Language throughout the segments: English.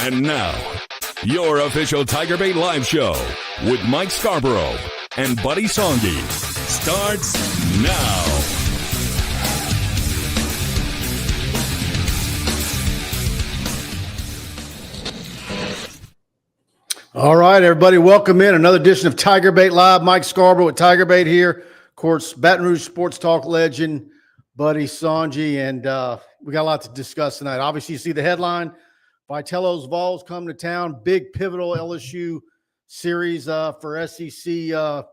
And now, your official TigerBait live show with Mike Scarborough and Buddy Songy starts now. All right, everybody, welcome in another edition of TigerBait Live. Mike Scarborough with TigerBait here. Of course, Baton Rouge sports talk legend, Buddy Songy, and we got a lot to discuss tonight. Obviously, you see the headline, Vitello's Vols come to town, big pivotal LSU series for SEC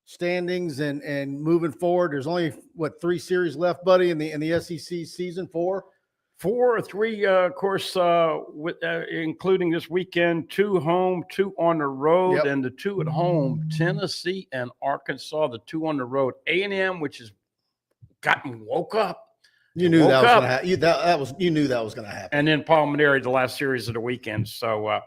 standings and moving forward. There's only, 3 series left, Buddy, in the SEC season? 4? 4 or 3, of course, including this weekend, 2 home, 2 on the road, and the 2 at home, Tennessee and Arkansas, the 2 on the road. A&M, which has gotten woke up. You knew that was going to happen. You knew that was going to happen. And then Palminteri, the last series of the weekend. So,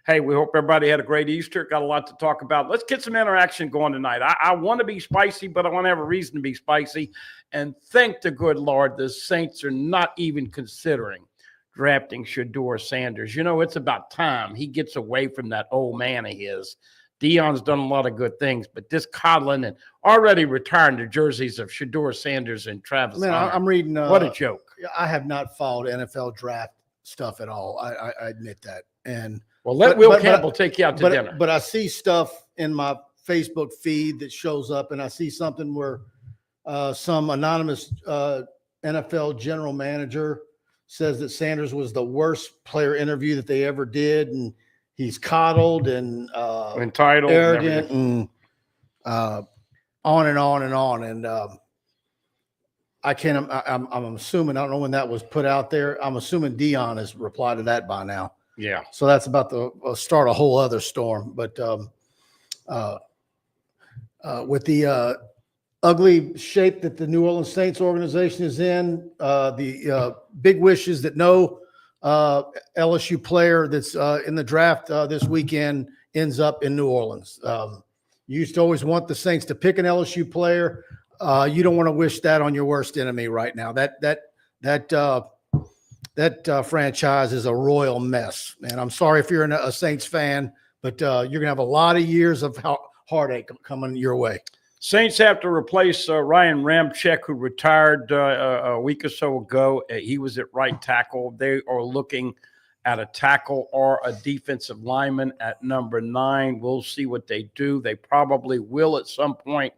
hey, we hope everybody had a great Easter. Got a lot to talk about. Let's get some interaction going tonight. I want to be spicy, but I want to have a reason to be spicy. And thank the good Lord, the Saints are not even considering drafting Shedeur Sanders. You know, it's about time he gets away from that old man of his. Deion's done a lot of good things, but this coddling and already retiring the jerseys of Shedeur Sanders and Travis Hunter. I'm reading. What a joke. I have not followed NFL draft stuff at all. I admit that. And well, let Will Campbell take you out to dinner. But I see stuff in my Facebook feed that shows up, and I see something where some anonymous NFL general manager says that Sanders was the worst player interview that they ever did, and he's coddled and entitled, arrogant, and on and on and on. And I can't. I'm assuming. I don't know when that was put out there. I'm assuming Deion has replied to that by now. Yeah. So that's about to start a whole other storm. But with the ugly shape that the New Orleans Saints organization is in, the big wish is that no LSU player that's in the draft this weekend ends up in New Orleans. You used to always want the Saints to pick an LSU player. You don't want to wish that on your worst enemy right now. That franchise is a royal mess, man. I'm sorry if you're a Saints fan, but you're going to have a lot of years of heartache coming your way. Saints have to replace Ryan Ramczyk, who retired a week or so ago. He was at right tackle. They are looking at a tackle or a defensive lineman at number 9. We'll see what they do. They probably will at some point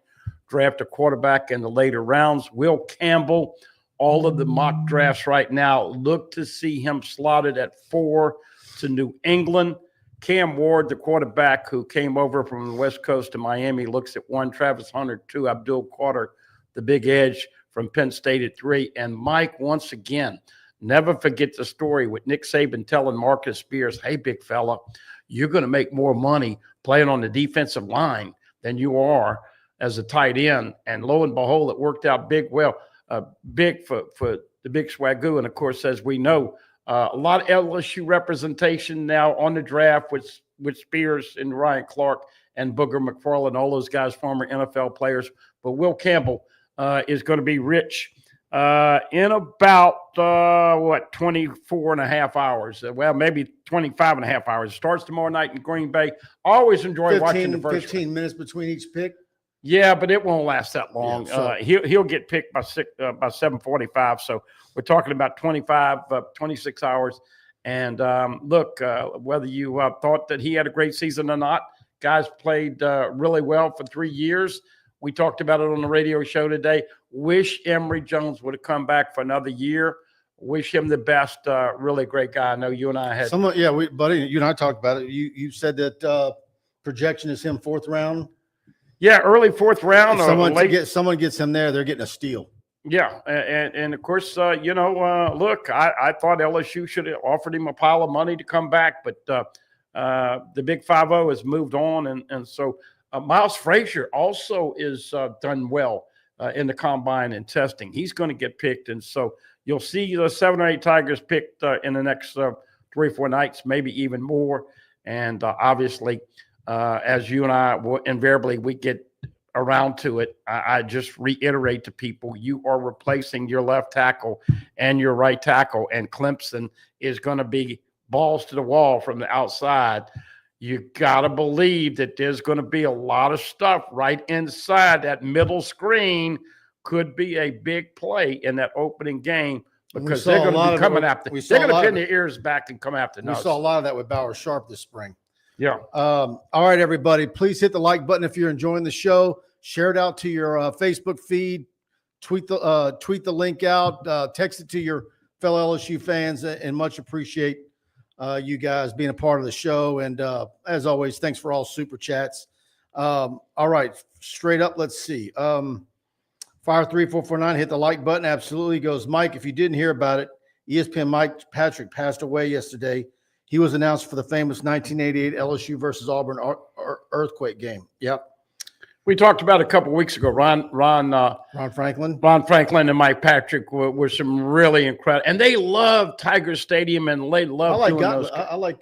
draft a quarterback in the later rounds. Will Campbell, all of the mock drafts right now look to see him slotted at 4 to New England. Cam Ward, the quarterback who came over from the West Coast to Miami, looks at 1. Travis Hunter, 2. Abdul Carter, the big edge from Penn State at 3. And Mike, once again, never forget the story with Nick Saban telling Marcus Spears, hey, big fella, you're going to make more money playing on the defensive line than you are as a tight end. And lo and behold, it worked out big. Well, big for the big swagoo. And, of course, as we know, a lot of LSU representation now on the draft with Spears and Ryan Clark and Booger McFarland, all those guys, former NFL players. But Will Campbell is going to be rich in about, 24 and a half hours. Well, maybe 25 and a half hours. It starts tomorrow night in Green Bay. Always enjoy watching the first 15 minutes between each pick. Yeah, but it won't last that long. Yeah, he'll get picked by 7:45. So we're talking about 26 hours. And look, whether you thought that he had a great season or not, guys played really well for 3 years. We talked about it on the radio show today. Wish Emory Jones would have come back for another year. Wish him the best. Really great guy. I know you and I had. Buddy, you and I talked about it. You said that projection is him 4th round. Yeah, early 4th round. Someone gets him there, they're getting a steal. Yeah, and of course, look, I thought LSU should have offered him a pile of money to come back, but the Big 5-0 has moved on, and so Miles Frazier also is done well in the combine and testing. He's going to get picked, and so you'll see the 7 or 8 Tigers picked in the next 3 or 4 nights, maybe even more, and obviously. As you and I will invariably we get around to it, I just reiterate to people, you are replacing your left tackle and your right tackle, and Clemson is going to be balls to the wall from the outside. You got to believe that there's going to be a lot of stuff right inside that middle screen. Could be a big play in that opening game because they're going to be coming after. They're going to pin their ears back and come after us. We saw a lot of that with Bauer Sharp this spring. Yeah. All right, everybody, please hit the like button if you're enjoying the show. Share it out to your Facebook feed. Tweet the link out. Text it to your fellow LSU fans, and much appreciate you guys being a part of the show. And as always, thanks for all super chats. All right, straight up, let's see. Fire 3449, hit the like button. Absolutely. Goes, Mike, if you didn't hear about it, ESPN Mike Patrick passed away yesterday. He was announced for the famous 1988 LSU versus Auburn earthquake game. Yep. We talked about it a couple of weeks ago. Ron Franklin and Mike Patrick were some really incredible. And they love Tiger Stadium, and they love doing those. I like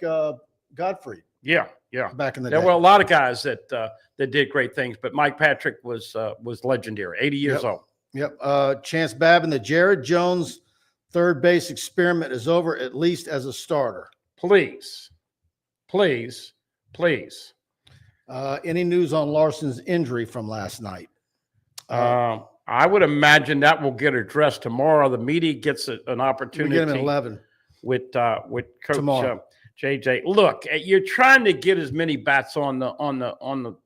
Godfrey. Yeah. Back in the day. There were a lot of guys that did great things, but Mike Patrick was legendary, 80 years old. Yep. Chance Babin, the Jared Jones third base experiment is over, at least as a starter. Please. Any news on Larson's injury from last night? I would imagine that will get addressed tomorrow. The media gets an opportunity. We get him at 11 with Coach JJ. Look, you're trying to get as many bats on the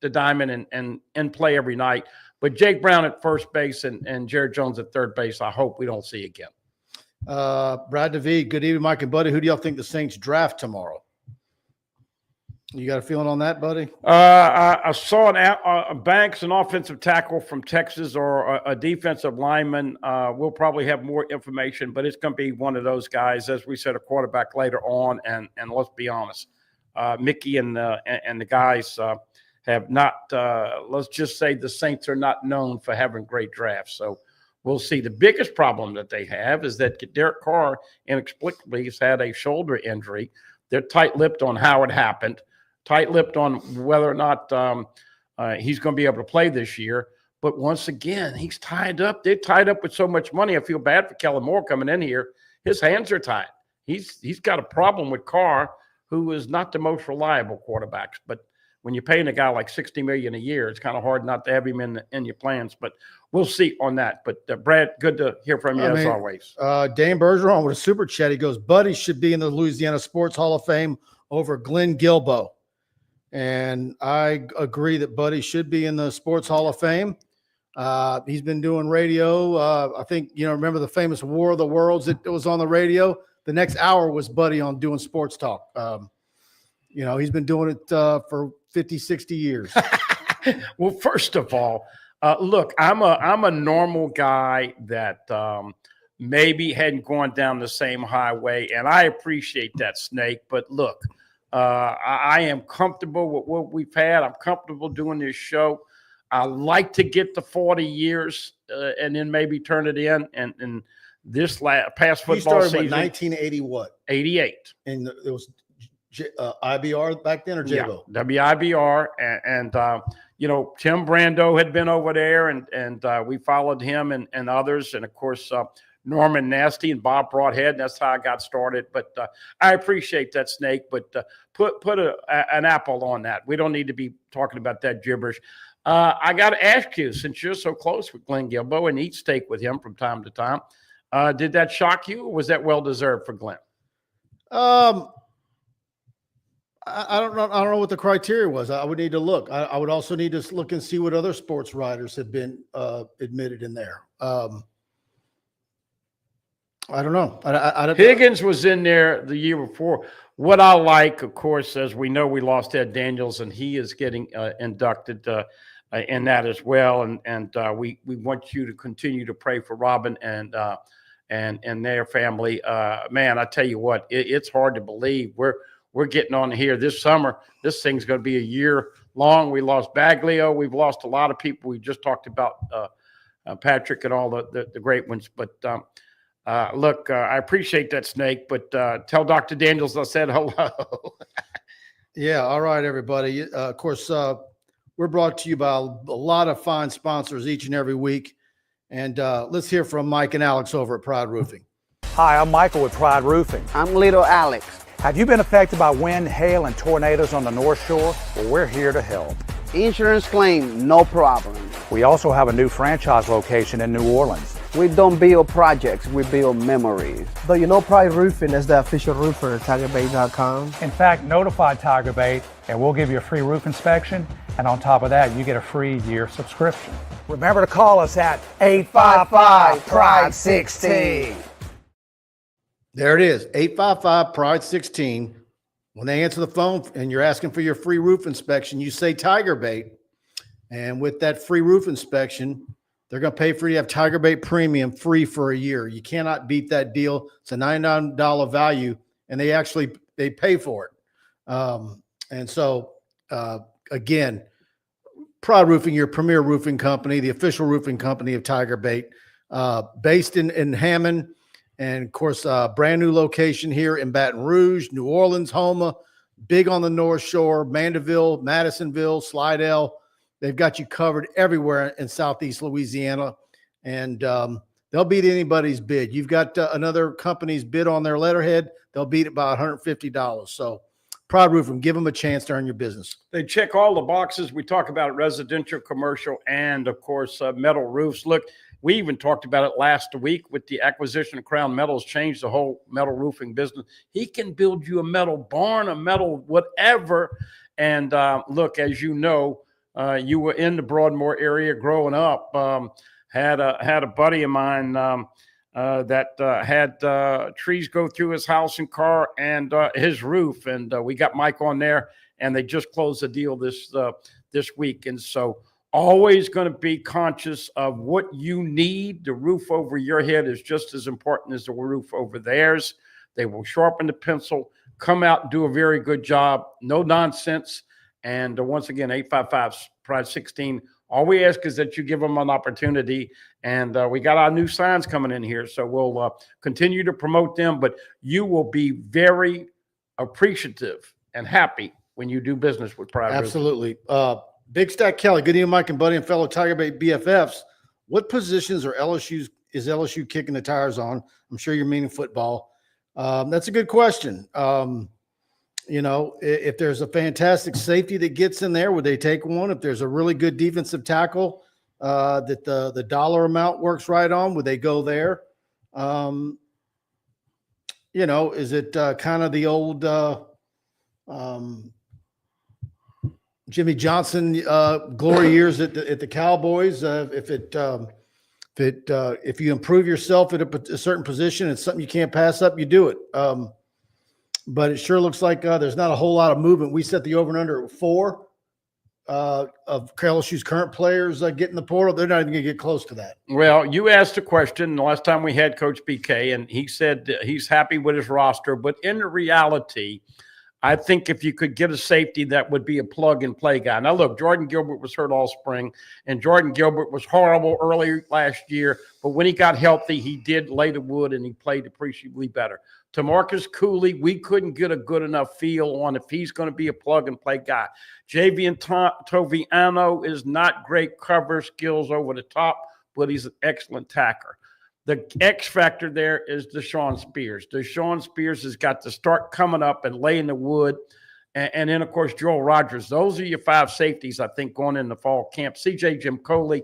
diamond and play every night. But Jake Brown at first base and Jared Jones at third base, I hope we don't see again. Brad DeVee, good evening, Mike and Buddy. Who do y'all think the Saints draft tomorrow? You got a feeling on that, buddy? I saw a Banks, an offensive tackle from Texas, or a defensive lineman. We'll probably have more information, but it's going to be one of those guys, as we said, a quarterback later on. And let's be honest, Mickey and the guys have not. Let's just say the Saints are not known for having great drafts. So we'll see. The biggest problem that they have is that Derek Carr inexplicably has had a shoulder injury. They're tight-lipped on how it happened. Tight-lipped on whether or not he's going to be able to play this year. But once again, he's tied up. They're tied up with so much money. I feel bad for Kellen Moore coming in here. His hands are tied. He's got a problem with Carr, who is not the most reliable quarterbacks. But when you're paying a guy like $60 million a year, it's kind of hard not to have him in your plans. But we'll see on that. But Brad, good to hear from you as always. Dan Bergeron with a super chat. He goes, Buddy should be in the Louisiana Sports Hall of Fame over Glenn Guilbeau. And I agree that Buddy should be in the Sports Hall of Fame. He's been doing radio. I think, remember the famous War of the Worlds that was on the radio? The next hour was Buddy on doing sports talk. He's been doing it for 50, 60 years. Well, first of all, look, I'm a normal guy that maybe hadn't gone down the same highway, and I appreciate that, Snake. But look, I am comfortable with what we've had. I'm comfortable doing this show. I like to get to 40 years and then maybe turn it in. And this past football season, 1980 what? 88. And it was IBR back then, or JBO? Yeah, WIBR. And Tim Brando had been over there, and we followed him and others. And, of course, Norman Nasty and Bob Broadhead. That's how I got started. But I appreciate that, Snake. But put an apple on that. We don't need to be talking about that gibberish. I got to ask you, since you're so close with Glenn Guilbeau and eat steak with him from time to time, did that shock you, or was that well-deserved for Glenn? I don't know what the criteria was. I would need to look. I would also need to look and see what other sports writers have been admitted in there. I don't know. Higgins was in there the year before. What I like, of course, as we know, we lost Ed Daniels, and he is getting inducted in that as well. And we want you to continue to pray for Robin and their family. Man, I tell you what, it's hard to believe. We're getting on here this summer. This thing's going to be a year long. We lost Baglio. We've lost a lot of people. We just talked about Patrick and all the great ones. But look, I appreciate that, Snake. But tell Dr. Daniels I said hello. Yeah. All right, everybody. Of course, we're brought to you by a lot of fine sponsors each and every week. And let's hear from Mike and Alex over at Pride Roofing. Hi, I'm Michael with Pride Roofing. I'm Little Alex. Have you been affected by wind, hail, and tornadoes on the North Shore? Well, we're here to help. Insurance claim, no problem. We also have a new franchise location in New Orleans. We don't build projects, we build memories. Though you know Pride Roofing is the official roofer of TigerBait.com. In fact, notify TigerBait and we'll give you a free roof inspection. And on top of that, you get a free year subscription. Remember to call us at 855-PRIDE-16. There it is, 855-PRIDE-16. When they answer the phone and you're asking for your free roof inspection, you say TigerBait. And with that free roof inspection, they're going to pay for you to have TigerBait Premium free for a year. You cannot beat that deal. It's a $99 value, and they pay for it. And so, again, Pride Roofing, your premier roofing company, the official roofing company of TigerBait, based in Hammond. And, of course, brand new location here in Baton Rouge, New Orleans, Houma, big on the North Shore, Mandeville, Madisonville, Slidell. They've got you covered everywhere in Southeast Louisiana, and they'll beat anybody's bid. You've got another company's bid on their letterhead. They'll beat it by $150. So Pride Roofing, give them a chance to earn your business. They check all the boxes. We talk about residential, commercial, and, of course, metal roofs. Look, we even talked about it last week with the acquisition of Crown Metals, changed the whole metal roofing business. He can build you a metal barn, a metal whatever. And, look, as you know, you were in the Broadmoor area growing up. Had a buddy of mine that had trees go through his house and car and his roof, and we got Mike on there, and they just closed the deal this week. And so, always going to be conscious of what you need. The roof over your head is just as important as the roof over theirs. They will sharpen the pencil, come out and do a very good job. No nonsense. And once again, 855-PRIDE-16. All we ask is that you give them an opportunity. And we got our new signs coming in here, so we'll continue to promote them. But you will be very appreciative and happy when you do business with Pride. Absolutely. Big Stack Kelly, good evening, Mike and Buddy, and fellow TigerBait BFFs. What positions is LSU kicking the tires on? I'm sure you're meaning football. That's a good question. You know, if there's a fantastic safety that gets in there, would they take one? If there's a really good defensive tackle that the dollar amount works right on, would they go there? You know, is it kind of the old Jimmy Johnson glory years at the Cowboys? If you improve yourself at a certain position, it's something you can't pass up, you do it. But it sure looks like there's not a whole lot of movement. We set the over and under at 4 of LSU's current players getting the portal. They're not even going to get close to that. Well, you asked a question the last time we had Coach BK, and he said he's happy with his roster. But in reality, I think if you could get a safety, that would be a plug-and-play guy. Now, look, Jordan Gilbert was hurt all spring, and Jordan Gilbert was horrible early last year. But when he got healthy, he did lay the wood, and he played appreciably better. TaMarcus Cooley, we couldn't get a good enough feel on if he's going to be a plug-and-play guy. Javian Toviano is not great cover skills over the top, but he's an excellent tacker. The X factor there is Deshaun Spears. Deshaun Spears has got to start coming up and laying the wood. And then, of course, Joel Rogers. Those are your 5 safeties, I think, going in the fall camp. C.J. Jim Coley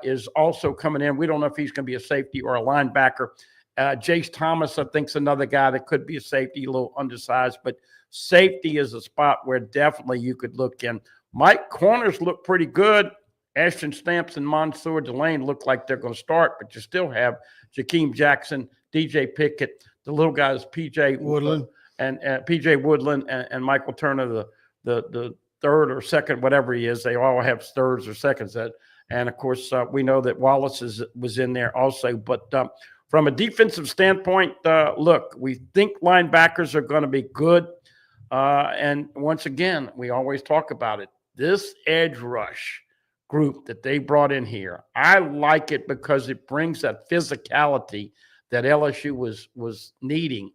is also coming in. We don't know if he's going to be a safety or a linebacker. Jace Thomas, I think, is another guy that could be a safety, a little undersized. But safety is a spot where definitely you could look in. Mike, corners look pretty good. Ashton Stamps and Mansour Delane look like they're going to start, but you still have Jakeem Jackson, DJ Pickett, the little guys, P.J. Woodland and P.J. Woodland and Michael Turner, the third or second, whatever he is. They all have thirds or seconds. And, of course, we know that Wallace was in there also. But from a defensive standpoint, look, we think linebackers are going to be good. And once again, we always talk about it. This edge rush group that they brought in here, I like it because it brings that physicality that LSU was needing.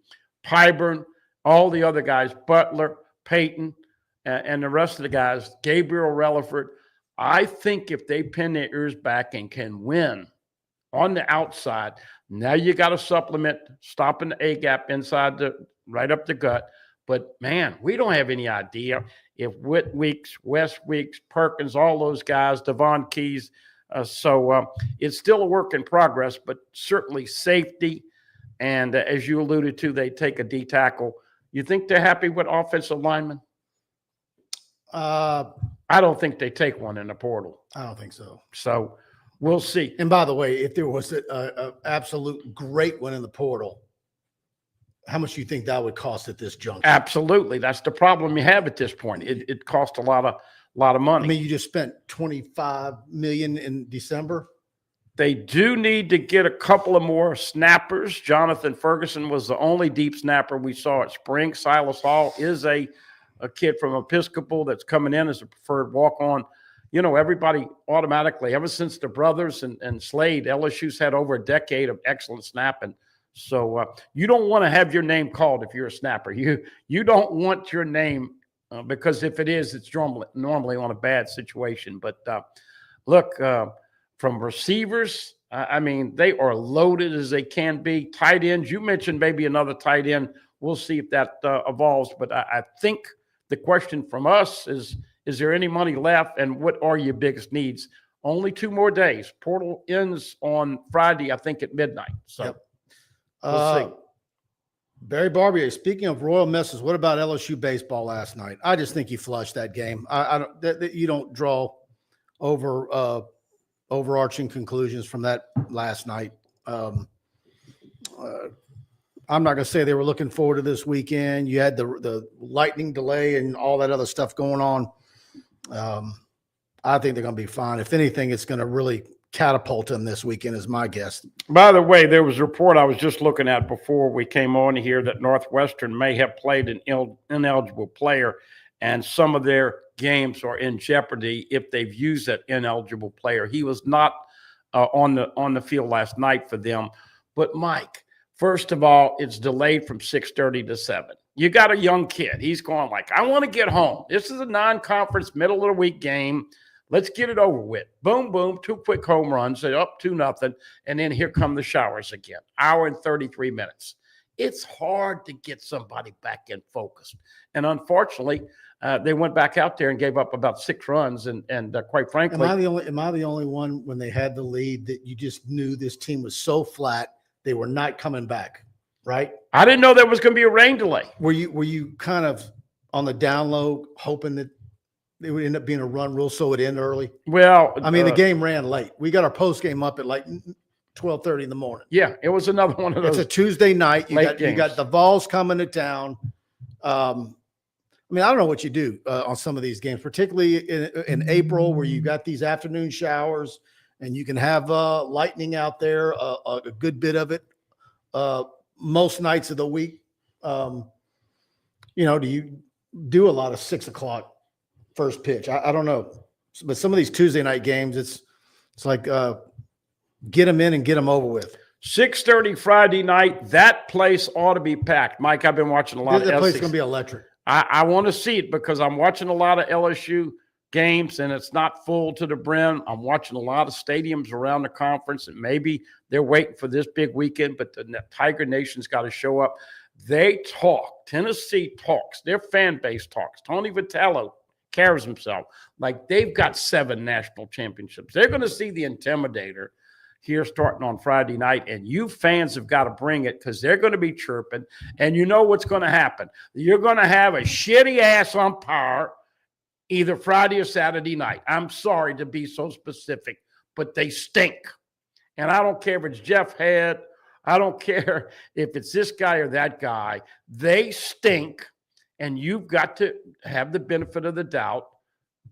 Pyburn, all the other guys, Butler, Peyton, and the rest of the guys, Gabriel Relaford. I think if they pin their ears back and can win on the outside, now you got to supplement stopping the A-gap inside the right up the gut. But, man, we don't have any idea if Whit Weeks, West Weeks, Perkins, all those guys, Devon Keys. So it's still a work in progress, but certainly safety. And as you alluded to, they take a D tackle. You think they're happy with offensive linemen? I don't think they take one in the portal. I don't think so. So we'll see. And by the way, if there was an absolute great one in the portal, how much do you think that would cost at this juncture? Absolutely. That's the problem you have at this point. It costs a lot of money. I mean, you just spent $25 million in December. They do need to get a couple of more snappers. Jonathan Ferguson was the only deep snapper we saw at spring. Silas Hall is a kid from Episcopal that's coming in as a preferred walk-on. You know, everybody automatically, ever since the brothers and Slade, LSU's had over a decade of excellent snapping. So you don't want to have your name called if you're a snapper. You don't want your name because if it is, it's normally on a bad situation. But look, from receivers, I mean, they are loaded as they can be. Tight ends, you mentioned maybe another tight end. We'll see if that evolves. But I think the question from us is there any money left, and what are your biggest needs? Only 2 more days. Portal ends on Friday, I think, at midnight. So. Yep. We'll see. Barry Barbier, speaking of royal misses, what about LSU baseball last night? I just think you flushed that game. I don't. You don't draw overarching conclusions from that last night. I'm not going to say they were looking forward to this weekend. You had the lightning delay and all that other stuff going on. I think they're going to be fine. If anything, it's going to really catapult them this weekend is my guess. By the way, there was a report I was just looking at before we came on here that Northwestern may have played an ineligible player, and some of their games are in jeopardy if they've used that ineligible player. He was not on the field last night for them. But, Mike, first of all, it's delayed from 6:30 to 7. You got a young kid. He's going like, I want to get home. This is a non-conference middle-of-the-week game. Let's get it over with. Boom, boom, 2 quick home runs, up 2-0, and then here come the showers again. Hour and 33 minutes. It's hard to get somebody back in focus. And unfortunately, they went back out there and gave up about 6 runs. And quite frankly, am I the only one when they had the lead that you just knew this team was so flat they were not coming back, right? I didn't know there was going to be a rain delay. Were you kind of on the down low hoping that it would end up being a run rule so it end early? Well, I mean, the game ran late. We got our post game up at like 12:30 in the morning. Yeah, it was another one of those. It's a Tuesday night. You games. got the Vols coming to town. I mean, I don't know what you do on some of these games, particularly in April, where you got these afternoon showers and you can have lightning out there a good bit of it most nights of the week. Do you do a lot of 6 o'clock first pitch? I don't know, but some of these Tuesday night games, it's like get them in and get them over with. 6:30 Friday night. That place ought to be packed. Mike, I've been watching a lot of that place is LSU. going to be electric. I want to see it because I'm watching a lot of LSU games and it's not full to the brim. I'm watching a lot of stadiums around the conference, and maybe they're waiting for this big weekend, but the Tiger Nation's got to show up. They talk. Tennessee talks. Their fan base talks. Tony Vitello carries himself like they've got 7 national championships. They're going to see the Intimidator here starting on Friday night, and you fans have got to bring it because they're going to be chirping, and you know what's going to happen. You're going to have a shitty-ass umpire either Friday or Saturday night. I'm sorry to be so specific, but they stink. And I don't care if it's Jeff Head. I don't care if it's this guy or that guy. They stink, and you've got to have the benefit of the doubt.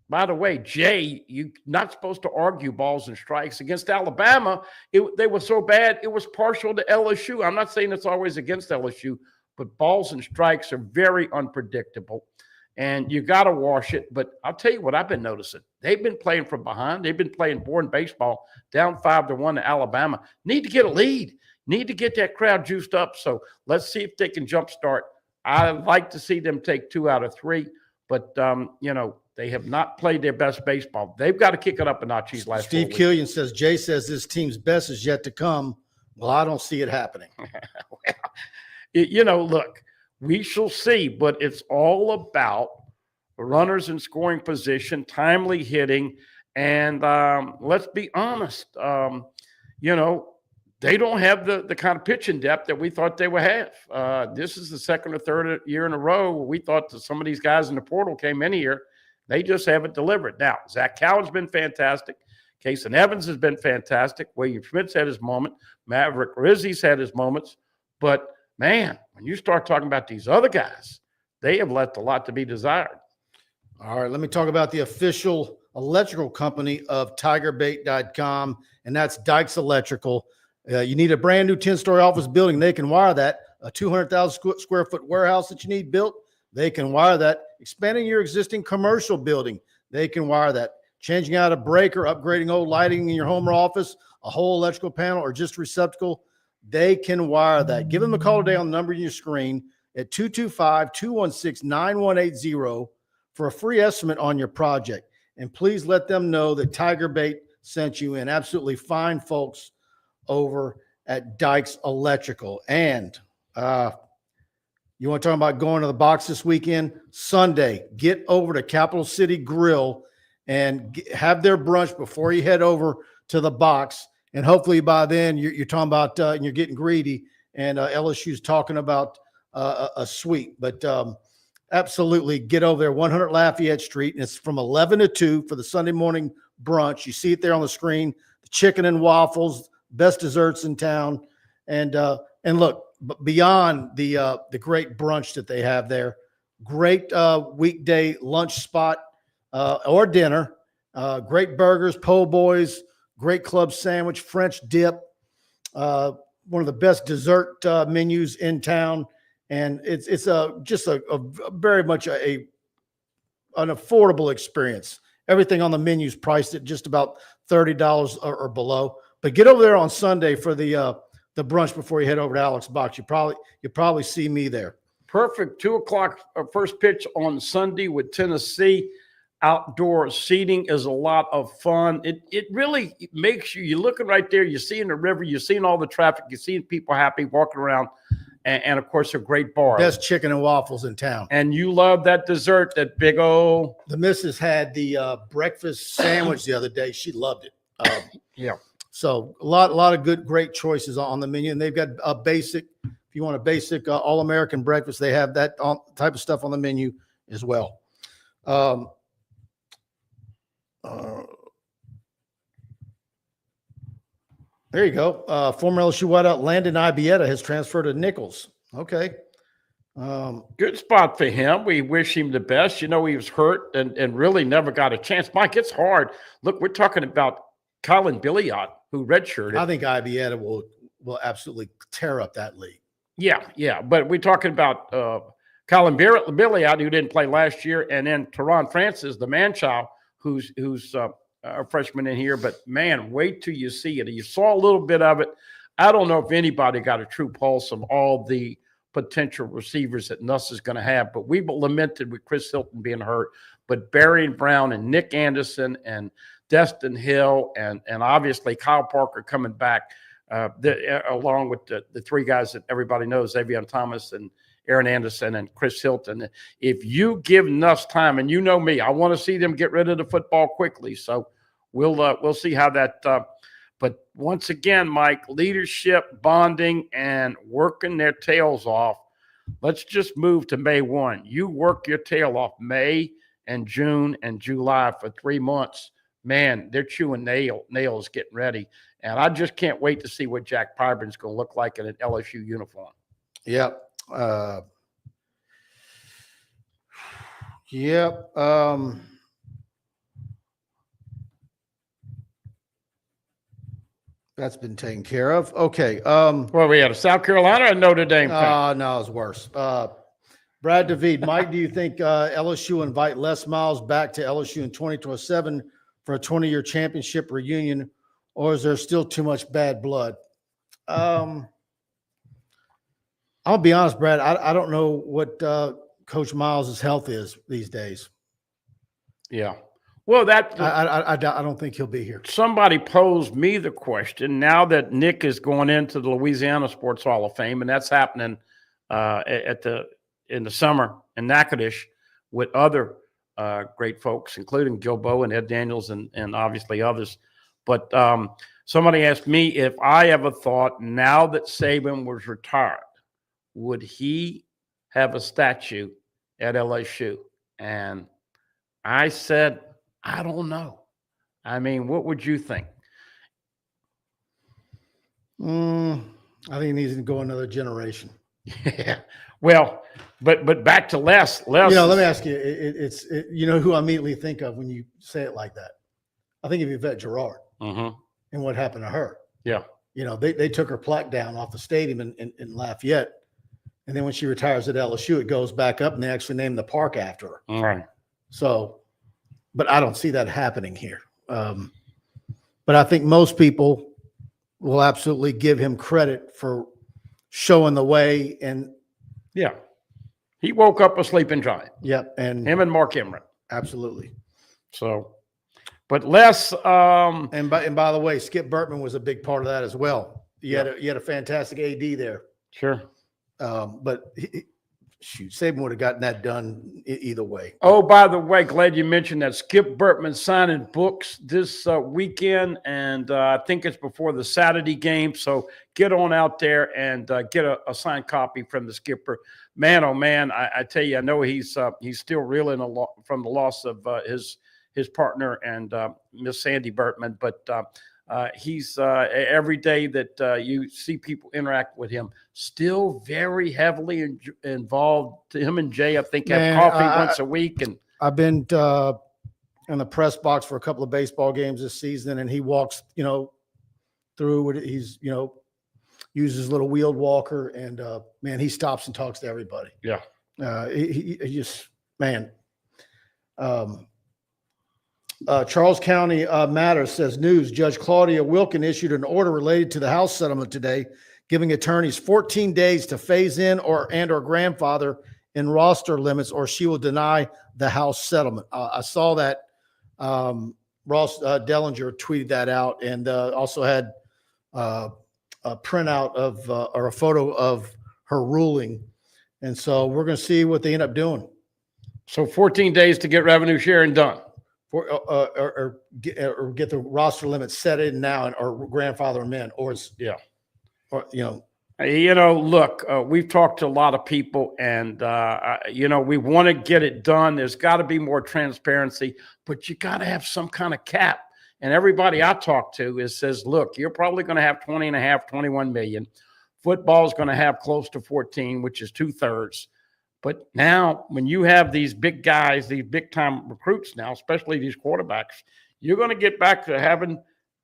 By the way, Jay, you're not supposed to argue balls and strikes. Against Alabama, they were so bad, it was partial to LSU. I'm not saying it's always against LSU, but balls and strikes are very unpredictable, and you got to wash it. But I'll tell you what I've been noticing. They've been playing from behind. They've been playing boring baseball, down 5-1 to Alabama. Need to get a lead. Need to get that crowd juiced up. So let's see if they can jumpstart. I'd like to see them take 2 out of 3, but, they have not played their best baseball. They've got to kick it up a notch these last 4 weeks. Steve Killian says, Jay says this team's best is yet to come. Well, I don't see it happening. Look, We shall see, but it's all about runners in scoring position, timely hitting, and let's be honest, they don't have the kind of pitching depth that we thought they would have. This is the second or third year in a row where we thought that some of these guys in the portal came in here. They just haven't delivered. Now, Zach Coward's been fantastic. Kason Evans has been fantastic. William Schmidt's had his moment. Maverick Rizzi's had his moments. But, man, when you start talking about these other guys, they have left a lot to be desired. All right, let me talk about the official electrical company of TigerBait.com, and that's Dykes Electrical. You need a brand new 10-story office building. They can wire that. A 200,000 square foot warehouse that you need built, they can wire that. Expanding your existing commercial building, they can wire that. Changing out a breaker, upgrading old lighting in your home or office, a whole electrical panel, or just a receptacle, they can wire that. Give them a call today on the number on your screen at 225-216-9180 for a free estimate on your project. And please let them know that TigerBait sent you in. Absolutely fine folks over at Dykes Electrical. And you want to talk about going to the box this weekend? Sunday, get over to Capital City Grill and have their brunch before you head over to the box. And hopefully by then you're talking about and you're getting greedy, and LSU's talking about a suite. But absolutely get over there, 100 Lafayette Street, and it's from 11 to 2 for the Sunday morning brunch. You see it there on the screen, the chicken and waffles, best desserts in town. And look, beyond the great brunch that they have there, great weekday lunch spot or dinner, great burgers, po' boys, great club sandwich, French dip, one of the best dessert menus in town. And it's just a very much an affordable experience. Everything on the menu is priced at just about $30 or below. But get over there on Sunday for the brunch before you head over to Alex Box. You'll probably see me there. Perfect. 2:00 first pitch on Sunday with Tennessee. Outdoor seating is a lot of fun. It really makes you're looking right there. You're seeing the river. You're seeing all the traffic. You're seeing people happy walking around. And of course, a great bar. Best chicken and waffles in town. And you love that dessert, that big old. The missus had the breakfast sandwich the other day. She loved it. Yeah. So a lot of great choices on the menu. And they've got a basic, if you want a basic all-American breakfast, they have that type of stuff on the menu as well. There you go. Former LSU wideout Landon Ibieta has transferred to Nichols. Okay. Good spot for him. We wish him the best. He was hurt and really never got a chance. Mike, it's hard. Look, we're talking about Colin Billiot, who redshirted. I think Ibieta will absolutely tear up that league. Yeah. But we're talking about Colin Billiot, who didn't play last year, and then Teron Francis, the man-child, who's a freshman in here. But, man, wait till you see it. You saw a little bit of it. I don't know if anybody got a true pulse of all the potential receivers that Nuss is going to have. But we lamented with Chris Hilton being hurt. But Barry Brown and Nick Anderson and Destin Hill and obviously Kyle Parker coming back, along with the three guys that everybody knows, Xavier Thomas and Aaron Anderson and Chris Hilton. If you give Nuss time, and you know me, I want to see them get rid of the football quickly. So we'll see how that but once again, Mike, leadership, bonding, and working their tails off. Let's just move to May 1. You work your tail off May and June and July for 3 months. Man, they're chewing nails getting ready. And I just can't wait to see what Jack Pyburn's going to look like in an LSU uniform. Yep. That's been taken care of. Okay. Well, we had a South Carolina or Notre Dame? No, it's worse. Brad David, Mike, do you think LSU invite Les Miles back to LSU in 2027 for a 20-year championship reunion, or is there still too much bad blood? I'll be honest, Brad. I don't know what Coach Miles' health is these days. Yeah. Well, I don't think he'll be here. Somebody posed me the question now that Nick is going into the Louisiana Sports Hall of Fame, and that's happening at the in the summer in Natchitoches with other great folks, including Joe Bow and Ed Daniels and obviously others. But somebody asked me if I ever thought, now that Saban was retired, would he have a statue at LSU? And I said, I don't know. I mean, what would you think? I think he needs to go another generation. Yeah. Well, but back to Les. Let me ask you, it's you know who I immediately think of when you say it like that? I think of Yvette Girard and what happened to her. Yeah. They took her plaque down off the stadium in Lafayette. And then when she retires at LSU, it goes back up and they actually named the park after her. All right. So, but I don't see that happening here. But I think most people will absolutely give him credit for showing the way. And yeah, he woke up a sleeping giant. Yep. And him and Mark Emmert. Absolutely. So, but Les. And by the way, Skip Burtman was a big part of that as well. You had a fantastic AD there. Sure. But Saban would have gotten that done either way. Oh, by the way, glad you mentioned that. Skip Burtman signing books this weekend, and I think it's before the Saturday game. So get on out there and get a signed copy from the Skipper. Man, oh man, I tell you, I know he's still reeling from the loss of his partner and Miss Sandy Burtman, but he's every day that you see people interact with him, still very heavily involved. Him and Jay, I think, have coffee once a week. And I've been in the press box for a couple of baseball games this season, and he walks, through. He's, uses his little wheeled walker, and man, he stops and talks to everybody. Yeah, he just, man. Charles County Matters says news. Judge Claudia Wilkin issued an order related to the House settlement today, giving attorneys 14 days to phase in or grandfather in roster limits, or she will deny the House settlement. I saw that Ross Dellinger tweeted that out, and also had a printout of or a photo of her ruling. And so we're going to see what they end up doing. So 14 days to get revenue sharing done. Or get the roster limit set in now, or grandfather them in, or look, we've talked to a lot of people, and we want to get it done. There's got to be more transparency, but you got to have some kind of cap. And everybody I talk to says, look, you're probably going to have 21 million. Football is going to have close to 14, which is 2/3. But now, when you have these big guys, these big-time recruits now, especially these quarterbacks, you're going to get back to having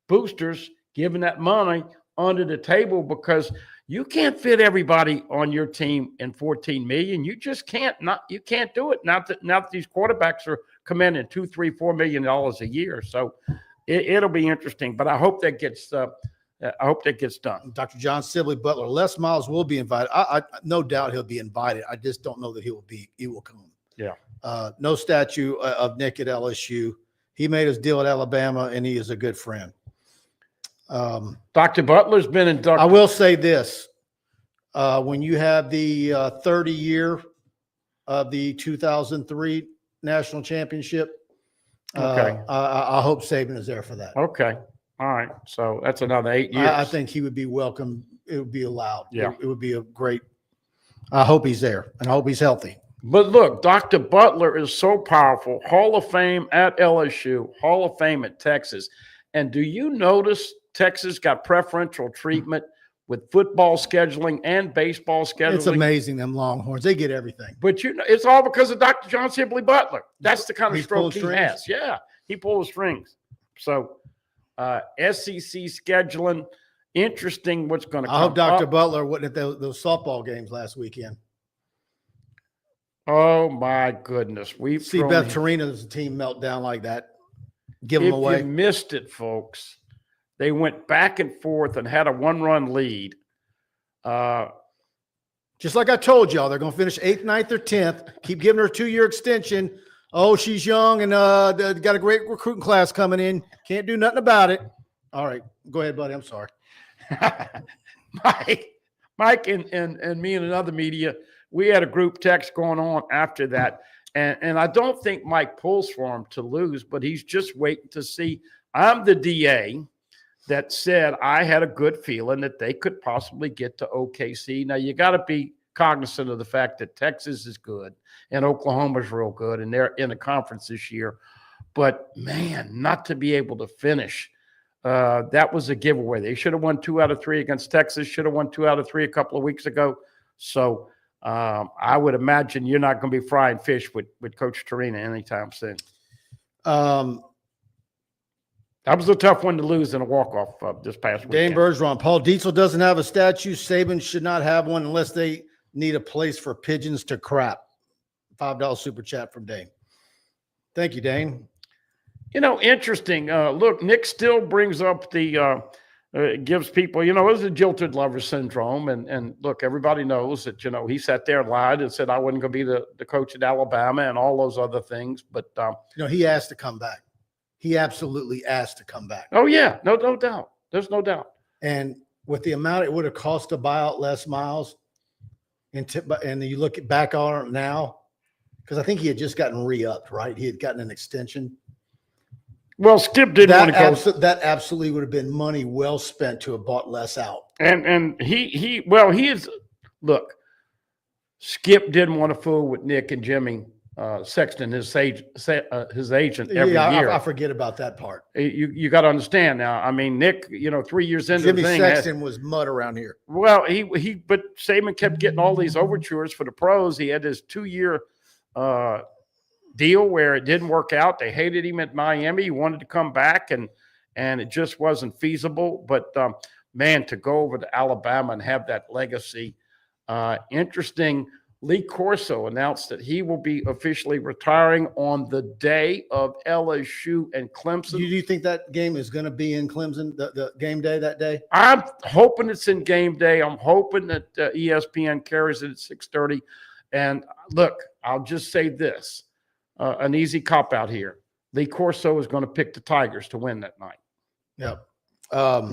boosters giving that money under the table, because you can't fit everybody on your team in 14 million. You just can't. You can't do it. Now that these quarterbacks are commanding $2, $3, $4 million a year. So it'll be interesting. But I hope that gets. I hope that gets done. Dr. John Sibley Butler, Les Miles will be invited. I no doubt he'll be invited. I just don't know that he will come. Yeah. No statue of Nick at LSU. He made his deal at Alabama, and he is a good friend. Dr. Butler's been inducted. I will say this. When you have the 30 year of the 2003 national championship, okay. I hope Saban is there for that. Okay. All right, so that's another 8 years. I think he would be welcome. It would be allowed. Yeah. It would be a great – I hope he's there, and I hope he's healthy. But look, Dr. Butler is so powerful. Hall of Fame at LSU, Hall of Fame at Texas. And do you notice Texas got preferential treatment with football scheduling and baseball scheduling? It's amazing, them Longhorns. They get everything. But it's all because of Dr. John Sibley Butler. That's the kind of stroke he has. Yeah, he pulls strings. So – SEC scheduling, interesting what's going to come. I hope Dr. Butler wouldn't at those softball games last weekend. Oh, my goodness. We've see Beth Torina's team melt down like that. Give them away. If you missed it, folks, they went back and forth and had a 1-run lead. Just like I told y'all, they're going to finish 8th, 9th, or 10th. Keep giving her a 2-year extension. Oh, she's young and got a great recruiting class coming in. Can't do nothing about it. All right. Go ahead, buddy. I'm sorry. Mike and me and another media, we had a group text going on after that. And I don't think Mike pulls for him to lose, but he's just waiting to see. I'm the DA that said I had a good feeling that they could possibly get to OKC. Now, you got to be cognizant of the fact that Texas is good and Oklahoma's real good, and they're in the conference this year. But, man, not to be able to finish, that was a giveaway. They should have won 2 out of 3 against Texas, should have won 2 out of 3 a couple of weeks ago. So, I would imagine you're not going to be frying fish with Coach Torina anytime soon. That was a tough one to lose in a walk-off this past weekend. Dane Bergeron, Paul Dietzel doesn't have a statue. Saban should not have one unless they need a place for pigeons to crap. $5 super chat from Dane. Thank you, Dane. Interesting. Look, Nick still brings up the gives people, it was a jilted lover syndrome. And look, everybody knows that, he sat there and lied and said I wasn't going to be the coach at Alabama and all those other things. But, he asked to come back. He absolutely asked to come back. Oh, yeah. No doubt. There's no doubt. And with the amount it would have cost to buy out Les Miles, and you look back on it now, because I think he had just gotten re-upped, right? He had gotten an extension. Well, Skip didn't want to go. That absolutely would have been money well spent to have bought Les out. And he is – look, Skip didn't want to fool with Nick and Jimmy Sexton, his agent every year. I forget about that part. You got to understand now. I mean, Nick, 3 years into Jimmy the thing, Sexton was mud around here. Well, but Saban kept getting all these overtures for the pros. He had this 2-year deal where it didn't work out. They hated him at Miami. He wanted to come back, and it just wasn't feasible. But man, to go over to Alabama and have that legacy, interesting. Lee Corso announced that he will be officially retiring on the day of LSU and Clemson. Do you think that game is going to be in Clemson, the game day that day? I'm hoping it's in game day. I'm hoping that ESPN carries it at 6:30. And look, I'll just say this, an easy cop-out here. Lee Corso is going to pick the Tigers to win that night. Yep.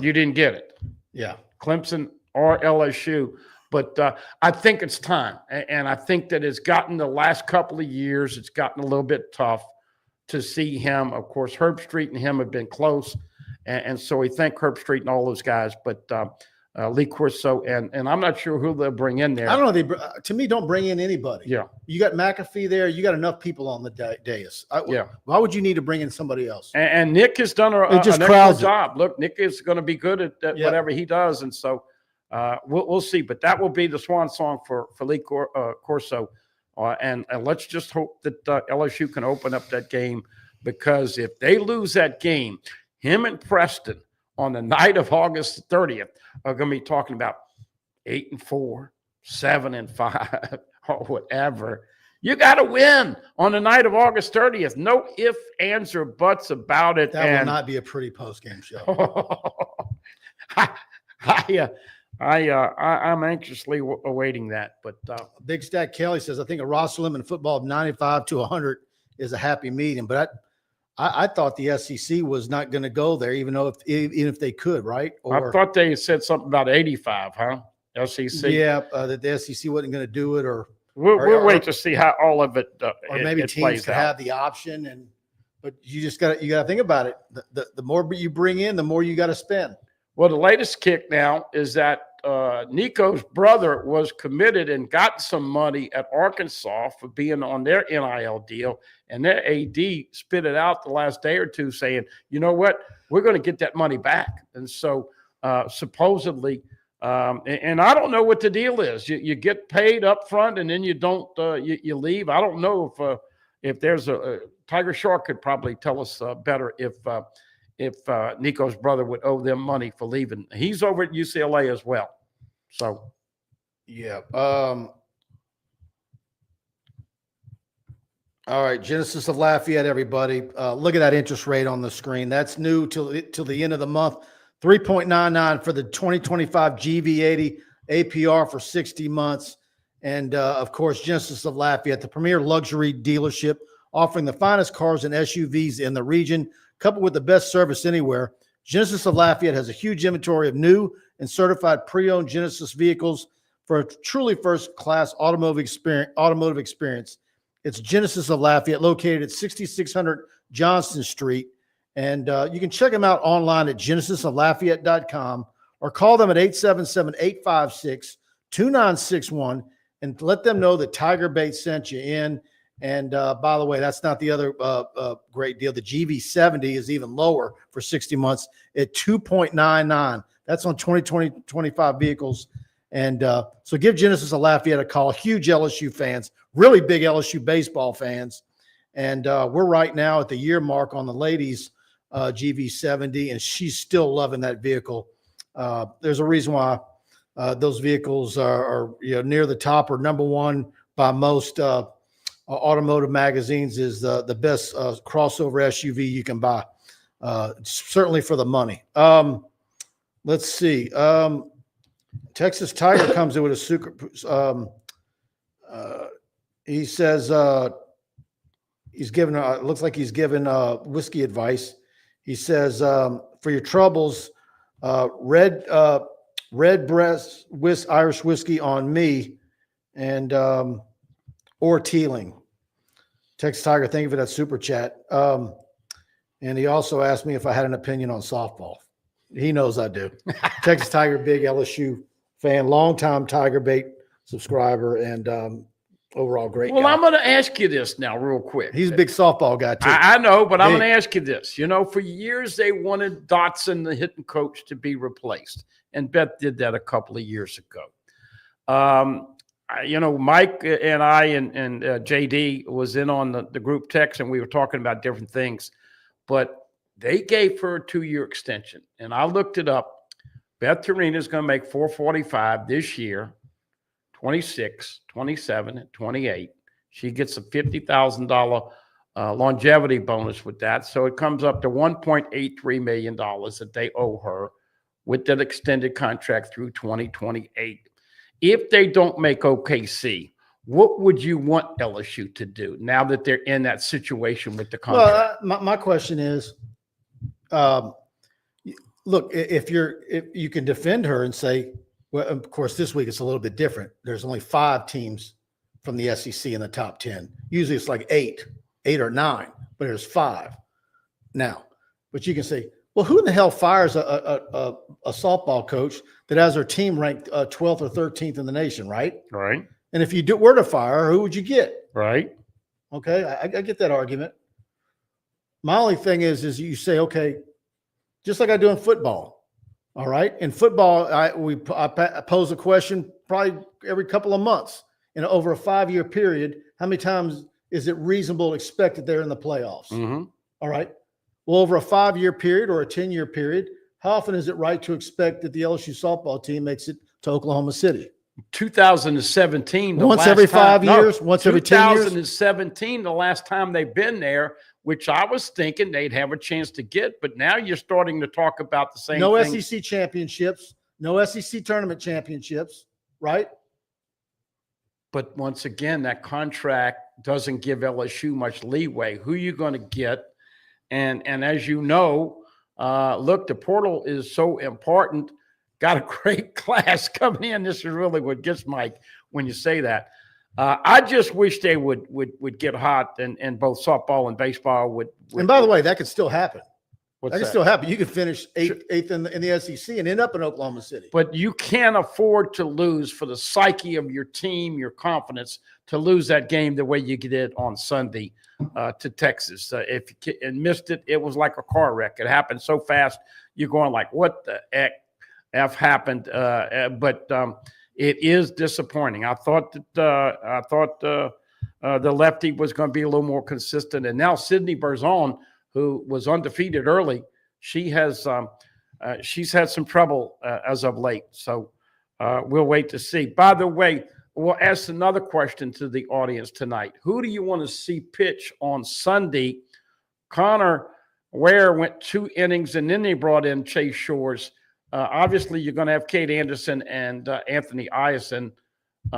You didn't get it. Yeah. Clemson or LSU. But I think it's time. And I think that it's gotten the last couple of years, it's gotten a little bit tough to see him. Of course, Herb Street and him have been close. And so we thank Herb Street and all those guys. But Lee Corso, and I'm not sure who they'll bring in there. I don't know. To me, don't bring in anybody. Yeah. You got McAfee there. You got enough people on the dais. Why would you need to bring in somebody else? And Nick has done an excellent job. Look, Nick is going to be good at whatever he does. And so, we'll see, but that will be the swan song for Lee Corso. And let's just hope that LSU can open up that game, because if they lose that game, him and Preston on the night of August 30th are going to be talking about 8-4, 7-5, or whatever. You got to win on the night of August 30th. No ifs, ands, or buts about it. That will not be a pretty post-game show. I'm anxiously awaiting that. But Big Stack Kelly says, I think a roster limit in football of 95 to 100 is a happy medium. But I thought the SEC was not going to go there, even if they could, right? I thought they said something about 85, huh? SEC. Yeah, that the SEC wasn't going to do it, or we'll wait to see how all of it. Or maybe teams could have the option, but you just got to think about it. The more you bring in, the more you got to spend. Well, the latest kick now is that Nico's brother was committed and got some money at Arkansas for being on their NIL deal, and their AD spit it out the last day or two saying, you know what, we're going to get that money back. And so supposedly, and I don't know what the deal is. You get paid up front and then you don't, you leave. I don't know if there's a Tiger Shark could probably tell us better if Nico's brother would owe them money for leaving. He's over at UCLA as well. So, yeah. All right, Genesis of Lafayette, everybody. Look at that interest rate on the screen. That's new till the end of the month. 3.99 for the 2025 GV80 APR for 60 months. And, of course, Genesis of Lafayette, the premier luxury dealership offering the finest cars and SUVs in the region, coupled with the best service anywhere. Genesis of Lafayette has a huge inventory of new and certified pre-owned Genesis vehicles for a truly first-class automotive experience. It's Genesis of Lafayette, located at 6600 Johnston Street. And you can check them out online at genesisoflafayette.com or call them at 877-856-2961 and let them know that TigerBait sent you in. And by the way, that's not the other great deal. The GV70 is even lower for 60 months at 2.99. That's on 2025 vehicles. And so give Genesis of Lafayette a call. Huge LSU fans, really big LSU baseball fans. And we're right now at the year mark on the ladies' GV70, and she's still loving that vehicle. There's a reason why those vehicles are near the top or number one by most automotive magazines is the best crossover SUV you can buy, certainly for the money. Let's see. Texas Tiger comes in with a super. He says he's given. It looks like he's given whiskey advice. He says for your troubles, red breast Irish whiskey on me, and or Teeling. Texas Tiger, thank you for that super chat. And he also asked me if I had an opinion on softball. He knows I do. Texas Tiger, big LSU fan, longtime TigerBait subscriber, and overall great guy. I'm going to ask you this now real quick. He's a big softball guy, too. I know, but I'm going to ask you this. For years they wanted Dotson, the hitting coach, to be replaced, and Beth did that a couple of years ago. Mike and I and JD was in on the group text, and we were talking about different things, but they gave her a 2-year extension, and I looked it up. Beth Torina is going to make $445 this year, 26, 27, and 28. She gets a $50,000 longevity bonus with that, so it comes up to $1.83 million that they owe her with that extended contract through 2028. If they don't make OKC, what would you want LSU to do now that they're in that situation with the contract? Well, my question is, look, if you can defend her and say, well, of course, this week it's a little bit different. There's only 5 teams from the SEC in the top 10. Usually it's like 8 or 9, but there's 5 now. But you can say, well, who in the hell fires a softball coach that has their team ranked 12th or 13th in the nation, right? Right. And if you were to fire her, who would you get? Right. Okay, I get that argument. My only thing is you say, okay, just like I do in football, all right? In football, I pose a question probably every couple of months. And over a 5-year period, how many times is it reasonable to expect that they're in the playoffs? Mm-hmm. All right. Well, over a 5-year period or a 10-year period, how often is it right to expect that the LSU softball team makes it to Oklahoma City? 2017. Once every 5 years? Once every 10 years? 2017, the last time they've been there, which I was thinking they'd have a chance to get, but now you're starting to talk about the same thing. No SEC championships, no SEC tournament championships, right? But once again, that contract doesn't give LSU much leeway. Who are you going to get? And as you know, look, the portal is so important. Got a great class coming in. This is really what gets Mike when you say that. I just wish they would get hot, and both softball and baseball would. And by the way, that could still happen. What's That can still happen. You could finish eighth in the SEC and end up in Oklahoma City. But you can't afford to lose for the psyche of your team, your confidence, to lose that game the way you did on Sunday to Texas. If you missed it, it was like a car wreck. It happened so fast. You're going like, what the F happened? But it is disappointing. I thought that the lefty was going to be a little more consistent. And now Sydney Berzon, who was undefeated early, she's had some trouble as of late. So we'll wait to see. By the way, we'll ask another question to the audience tonight. Who do you want to see pitch on Sunday? Connor Ware went 2 innings, and then they brought in Chase Shores. Obviously, you're going to have Kate Anderson and Anthony Iacon.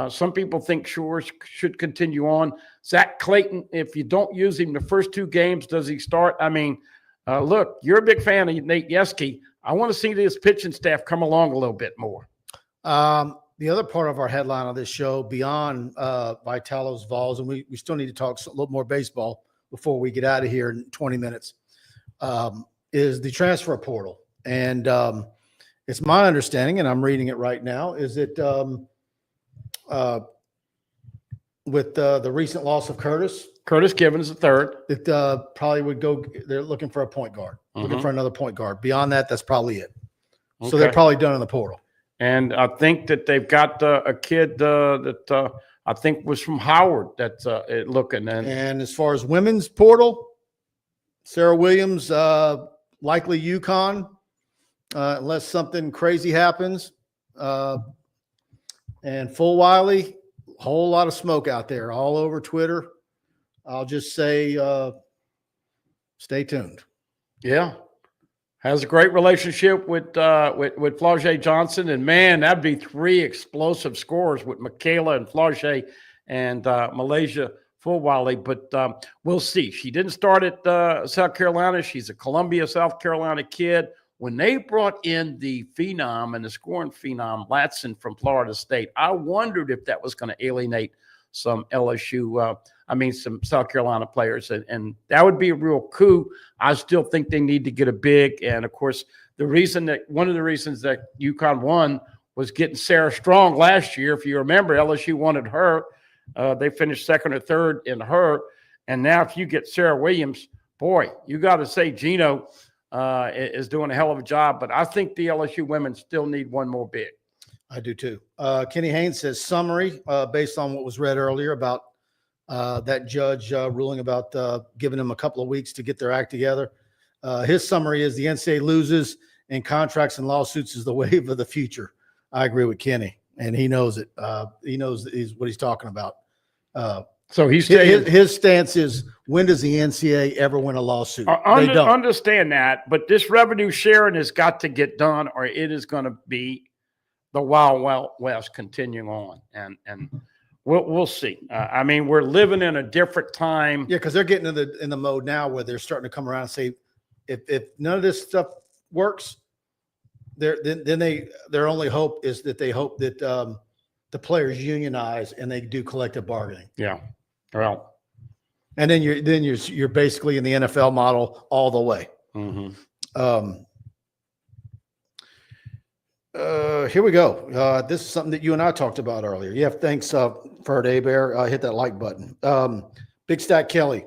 Some people think Shores should continue on. Zach Clayton, if you don't use him the first 2 games, does he start? I mean, Look, you're a big fan of Nate Yeske. I want to see this pitching staff come along a little bit more. The other part of our headline of this show, beyond Vitello's Vols, and we still need to talk a little more baseball before we get out of here in 20 minutes, is the transfer portal. And it's my understanding, and I'm reading it right now, is that with the recent loss of Curtis Givens the third, it probably would go. They're looking for a point guard, looking for another point guard. Beyond that, that's probably it. So they're probably done in the portal. And I think that they've got a kid that I think was from Howard that's looking. And as far as women's portal, Sarah Williams, likely UConn, unless something crazy happens. And Full Wiley, whole lot of smoke out there all over Twitter. I'll just say stay tuned. Yeah. Has a great relationship with Flau'jae Johnson. And, man, that'd be 3 explosive scores with Michaela and Flau'jae and Malaysia Fulwiley. But we'll see. She didn't start at South Carolina. She's a Columbia, South Carolina kid. When they brought in the phenom and the scoring phenom, Latson from Florida State, I wondered if that was going to alienate some LSU, some South Carolina players. And that would be a real coup. I still think they need to get a big. And, of course, one of the reasons that UConn won was getting Sarah Strong last year. If you remember, LSU wanted her. They finished second or third in her. And now if you get Sarah Williams, boy, you got to say Gino is doing a hell of a job. But I think the LSU women still need one more big. I do too. Kenny Haynes says summary based on what was read earlier about that judge ruling about giving them a couple of weeks to get their act together. His summary is the NCAA loses and contracts and lawsuits is the wave of the future. I agree with Kenny, and he knows it. He knows what he's talking about. So he's his stance is, when does the NCAA ever win a lawsuit? They don't understand that, but this revenue sharing has got to get done, or it is going to be the Wild Wild West continuing on, and we'll see. We're living in a different time. Yeah, because they're getting in the mode now where they're starting to come around and say, if none of this stuff works, their only hope is that they hope that the players unionize and they do collective bargaining. Yeah, well, and then you're basically in the NFL model all the way. Mm-hmm. Here we go. This is something that you and I talked about earlier. Yeah, thanks, Ferd Abear. Hit that like button. Big Stack Kelly.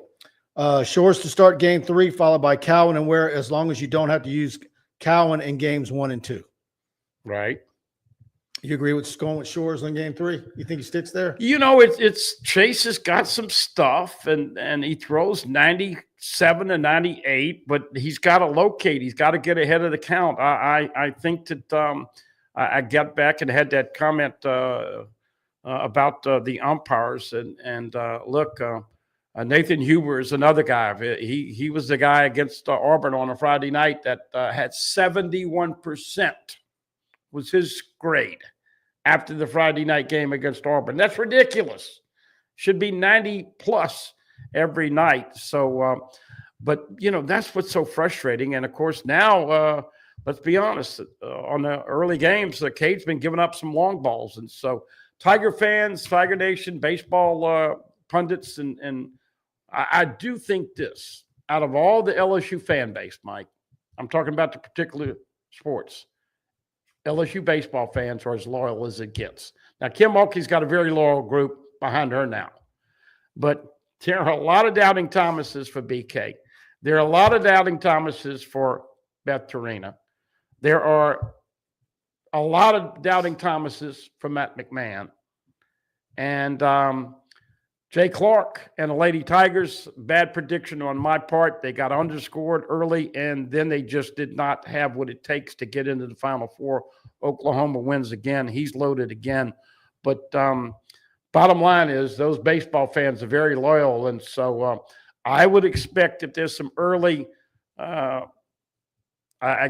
Shores to start game 3, followed by Cowan and Ware, as long as you don't have to use Cowan in games 1 and 2. Right. You agree with going with Shores in game 3? You think he sticks there? It's Chase has got some stuff, and he throws 97 to 98, but he's got to locate. He's got to get ahead of the count. I think that I got back and had that comment about the umpires, and look, Nathan Huber is another guy. He was the guy against Auburn on a Friday night that had 71% was his grade after the Friday night game against Auburn. That's ridiculous. Should be 90 plus every night. So, but that's what's so frustrating. And of course now, let's be honest, on the early games, Cade's been giving up some long balls. And so Tiger fans, Tiger Nation, baseball pundits, and I do think this, out of all the LSU fan base, Mike, I'm talking about the particular sports, LSU baseball fans are as loyal as it gets. Now, Kim Mulkey's got a very loyal group behind her now. But there are a lot of doubting Thomases for BK. There are a lot of doubting Thomases for Beth Torina. There are a lot of doubting Thomases for Matt McMahon. And Jay Clark and the Lady Tigers, bad prediction on my part. They got underscored early, and then they just did not have what it takes to get into the Final Four. Oklahoma wins again. He's loaded again. But bottom line is those baseball fans are very loyal, and so I would expect that there's some early, I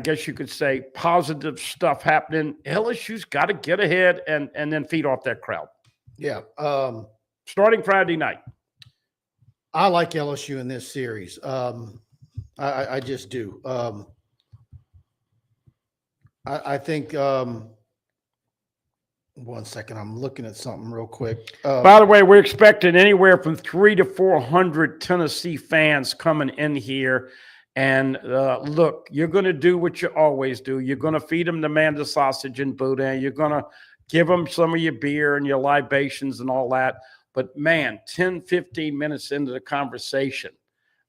guess you could say, positive stuff happening. LSU's got to get ahead and then feed off that crowd. Yeah. Starting Friday night. I like LSU in this series. I just do. I think. 1 second, I'm looking at something real quick. By the way, we're expecting anywhere from 300 to 400 Tennessee fans coming in here. And look, you're going to do what you always do. You're going to feed them the Manda sausage and boudin. You're going to give them some of your beer and your libations and all that. But, man, 10, 15 minutes into the conversation,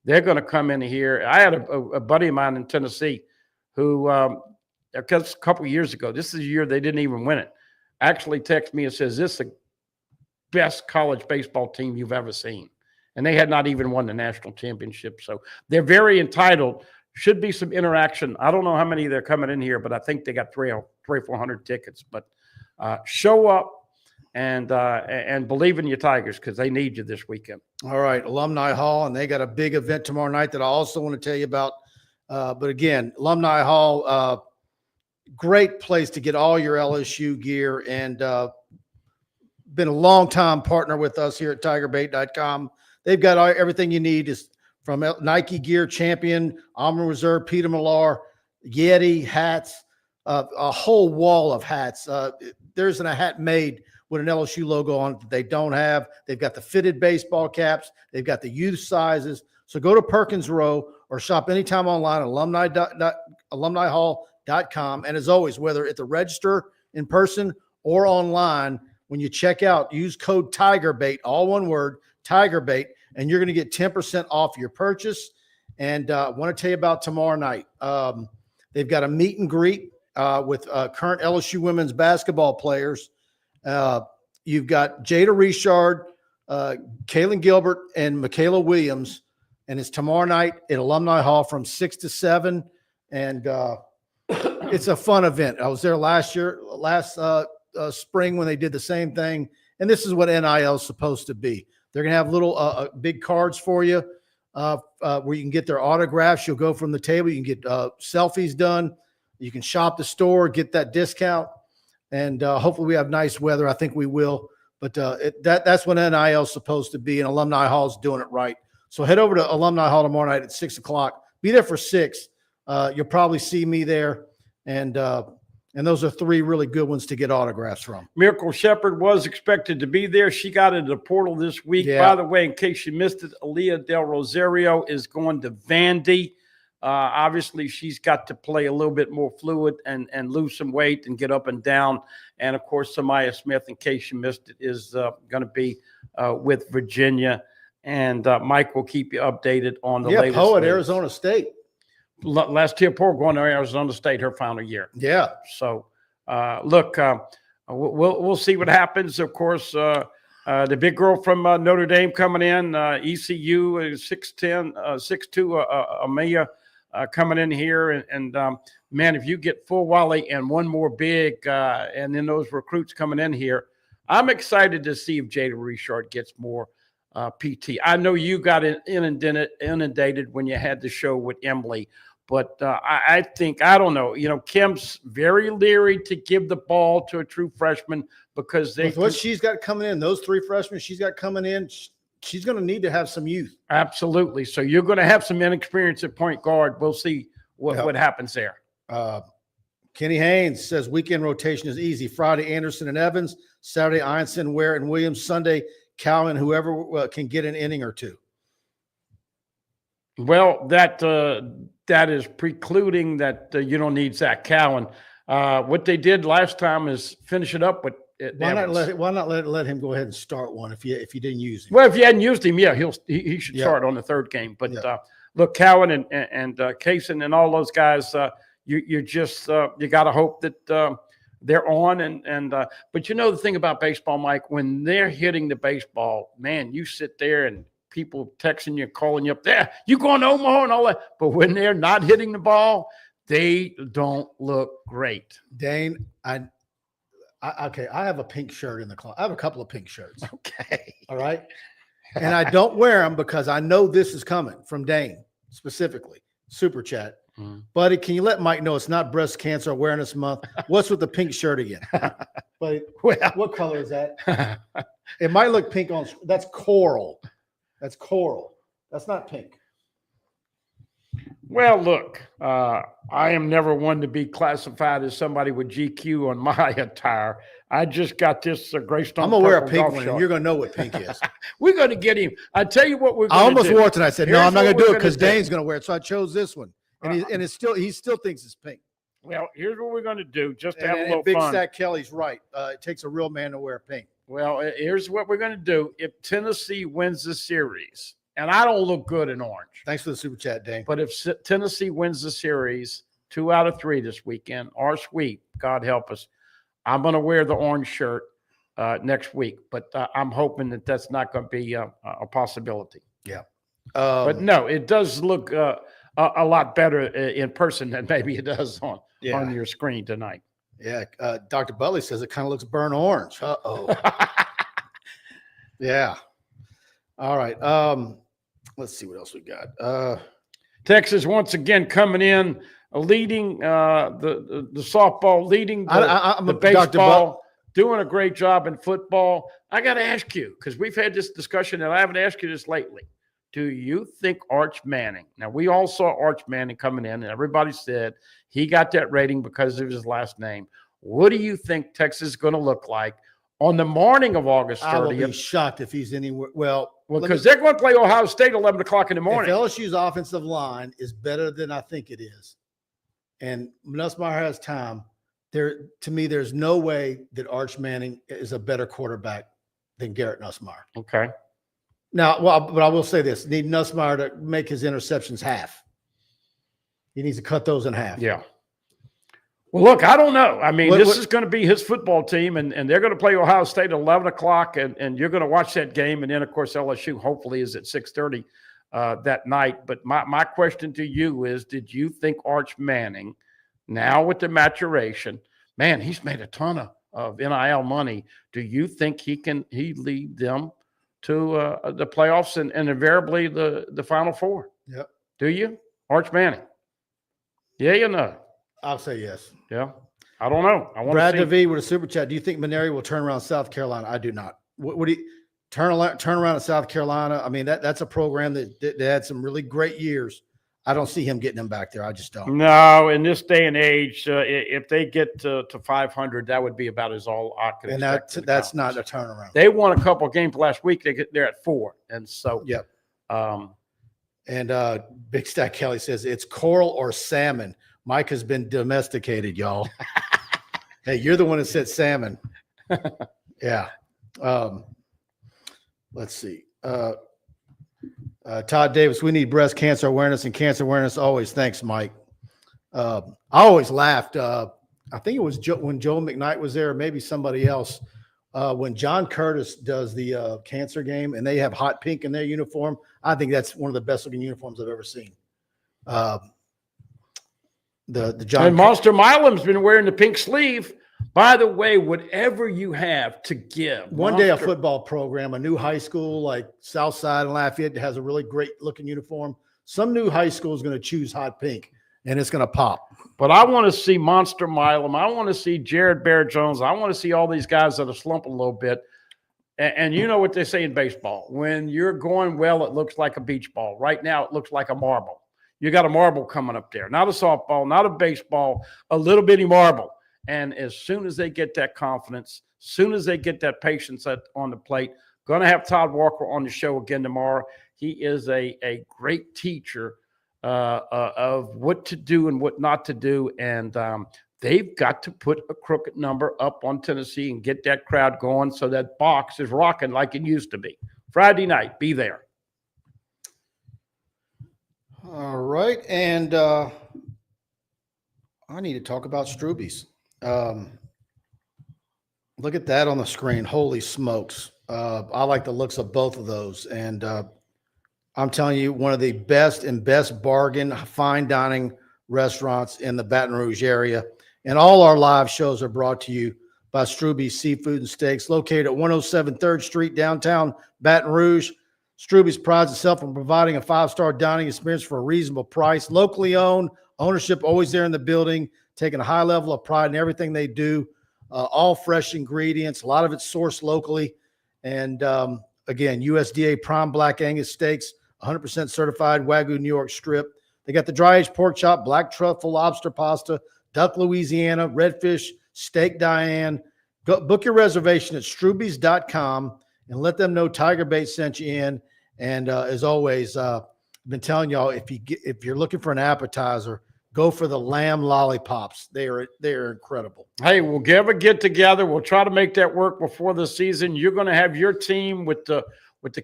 they're going to come in here. I had a buddy of mine in Tennessee who, a couple of years ago, this is a year they didn't even win it, actually texted me and says, this is the best college baseball team you've ever seen. And they had not even won the national championship. So they're very entitled. Should be some interaction. I don't know how many they're coming in here, but I think they got 300 or 400 tickets. But show up and believe in your Tigers because they need you this weekend. All right, Alumni Hall, and they got a big event tomorrow night that I also want to tell you about. But again, Alumni Hall, great place to get all your LSU gear, and been a long-time partner with us here at TigerBait.com. They've got everything you need is from Nike Gear, Champion, Armor Reserve, Peter Millar, Yeti, hats, a whole wall of hats. There isn't a hat made with an LSU logo on it that they don't have. They've got the fitted baseball caps. They've got the youth sizes. So go to Perkins Row or shop anytime online at alumnihall.com. And as always, whether at the register in person or online, when you check out, use code TigerBait, all one word, TigerBait, and you're going to get 10% off your purchase. And I want to tell you about tomorrow night. They've got a meet and greet with current LSU women's basketball players. You've got Jada Richard, Kaylin Gilbert, and Michaela Williams. And it's tomorrow night at Alumni Hall from 6 to 7. And it's a fun event. I was there last spring when they did the same thing. And this is what NIL is supposed to be. They're going to have little big cards for you where you can get their autographs. You'll go from the table. You can get selfies done. You can shop the store, get that discount. And hopefully we have nice weather. I think we will. But that's what NIL is supposed to be. And Alumni Hall is doing it right. So head over to Alumni Hall tomorrow night at 6 o'clock. Be there for 6. You'll probably see me there. And those are 3 really good ones to get autographs from. Miracle Shepherd was expected to be there. She got into the portal this week. Yeah. By the way, in case you missed it, Aaliyah Del Rosario is going to Vandy. Obviously, she's got to play a little bit more fluid and lose some weight and get up and down. And, of course, Samaya Smith, in case you missed it, is going to be with Virginia. And Mike will keep you updated on the latest. Poe at Arizona State. Last year, Poe going to Arizona State her final year. Yeah. So, look, we'll see what happens. Of course, the big girl from Notre Dame coming in, ECU, 6'10", 6'2", Amelia coming in here. And man, if you get full Wally and one more big, and then those recruits coming in here, I'm excited to see if Jada Richard gets more PT. I know you got inundated when you had the show with Emily, but I think, I don't know, Kim's very leery to give the ball to a true freshman because with what she's got coming in, those 3 freshmen she's got coming in, she's going to need to have some youth. Absolutely. So you're going to have some inexperience at point guard. We'll see what happens there. Kenny Haynes says weekend rotation is easy. Friday, Anderson and Evans. Saturday, Einstein, Ware, and Williams. Sunday, Cowan, whoever can get an inning or 2. Well, that is precluding that you don't need Zach Cowan. What they did last time is finish it up with why not let him go ahead and start one if you didn't use him? Well, if you hadn't used him, he should start on the 3rd game. But look, Cowan and Kaysen and all those guys, you got to hope that they're on. But the thing about baseball, Mike, when they're hitting the baseball, man, you sit there and people texting you, calling you up there, you going to Omaha and all that. But when they're not hitting the ball, they don't look great. Dane, I have a pink shirt in the club. I have a couple of pink shirts. Okay. All right. And I don't wear them because I know this is coming from Dane specifically. Super chat. Buddy, can you let Mike know it's not Breast Cancer Awareness Month? What's with the pink shirt again? Buddy, what color is that? It might look pink on – that's coral. That's coral. That's not pink. Well, look, I am never one to be classified as somebody with GQ on my attire. I just got this Greystone. I'm gonna wear a purple pink golf one, shirt. and you're gonna know what pink is. We're going to get him. I tell you what we're I going to do. almost wore it tonight. I said, no, Here's I'm not what gonna do we're it because gonna do. Dane's gonna wear it. So I chose this one, and he still thinks it's pink. Well, here's what we're going to do, just to And, have a and little Big fun. Stack Kelly's right. It takes a real man to wear pink. Well, here's what we're going to do. If Tennessee wins the series, and I don't look good in orange, Thanks for the super chat, Dane. but if Tennessee wins the series 2 out of 3 this weekend, or sweep, God help us, I'm going to wear the orange shirt next week. But I'm hoping that that's not going to be a possibility. Yeah. But no, it does look a lot better in person than maybe it does on your screen tonight. Yeah. Dr. Butley says it kind of looks burnt orange. Uh-oh. Yeah. All right. Let's see what else we got. Texas once again coming in, leading the softball, leading the baseball, doing a great job in football. I got to ask you, because we've had this discussion, and I haven't asked you this lately. Do you think Arch Manning? Now, we all saw Arch Manning coming in, and everybody said he got that rating because of his last name. What do you think Texas is going to look like on the morning of August 30th? I will be shocked if he's anywhere. Well, because they're going to play Ohio State 11 o'clock in the morning. If LSU's offensive line is better than I think it is, and Nussmeier has time, to me, there's no way that Arch Manning is a better quarterback than Garrett Nussmeier. Okay. Now, but I will say this: need Nussmeier to make his interceptions half. He needs to cut those in half. Yeah. Well, look, I don't know. I mean, this is going to be his football team, and they're going to play Ohio State at 11 o'clock, and you're going to watch that game. And then, of course, LSU hopefully is at 6:30 that night. But my question to you is, did you think Arch Manning, now with the maturation, man, he's made a ton of NIL money. Do you think he lead them to the playoffs and invariably the Final Four? Yep. Do you? Arch Manning? Yeah, you know. I'll say yes. Yeah. I don't know. I want Brad to see. DeVee with a super chat. Do you think Maneri will turn around South Carolina? I do not. What do you turn around in South Carolina? I mean, that's a program that had some really great years. I don't see him getting them back there. I just don't. No, in this day and age, if they get to 500, that would be about as all I could expect. And that's not a turnaround. They won a couple of games last week. They're at 4. And so, yep. And Big Stack Kelly says it's coral or salmon. Mike has been domesticated, y'all. Hey, you're the one that said salmon. Yeah. Let's see. Todd Davis, we need breast cancer awareness and cancer awareness always. Thanks, Mike. I always laughed. I think it was when Joe McKnight was there, or maybe somebody else. When John Curtis does the cancer game and they have hot pink in their uniform, I think that's one of the best looking uniforms I've ever seen. The John and Monster Milam's been wearing the pink sleeve. By the way, whatever you have to give. One day a football program, a new high school like Southside and Lafayette has a really great looking uniform. Some new high school is going to choose hot pink and it's going to pop. But I want to see Monster Milam. I want to see Jared Bear Jones. I want to see all these guys that are slumping a little bit. And you know what they say in baseball. When you're going well, it looks like a beach ball. Right now, it looks like a marble. You got a marble coming up there. Not a softball, not a baseball, a little bitty marble. And as soon as they get that confidence, as soon as they get that patience on the plate, going to have Todd Walker on the show again tomorrow. He is a great teacher of what to do and what not to do. And they've got to put a crooked number up on Tennessee and get that crowd going so that box is rocking like it used to be. Friday night, be there. All right. And I need to talk about Struby's. Look at that on the screen. Holy smokes. I like the looks of both of those. And I'm telling you, one of the best and best bargain fine dining restaurants in the Baton Rouge area. And all our live shows are brought to you by Struby's Seafood and Steaks, located at 107 3rd Street, downtown Baton Rouge. Struby's prides itself on providing a 5-star dining experience for a reasonable price. Locally owned, ownership always there in the building, taking a high level of pride in everything they do. All fresh ingredients, a lot of it sourced locally. And again, USDA prime black Angus steaks, 100% certified Wagyu New York strip. They got the dry aged pork chop, black truffle lobster pasta, duck Louisiana, redfish, steak Diane. Go book your reservation at strubies.com and let them know TigerBait sent you in. And as always, I've been telling y'all, if you're looking for an appetizer, go for the lamb lollipops. They are incredible. Hey, we'll get together. We'll try to make that work before the season. You're going to have your team with the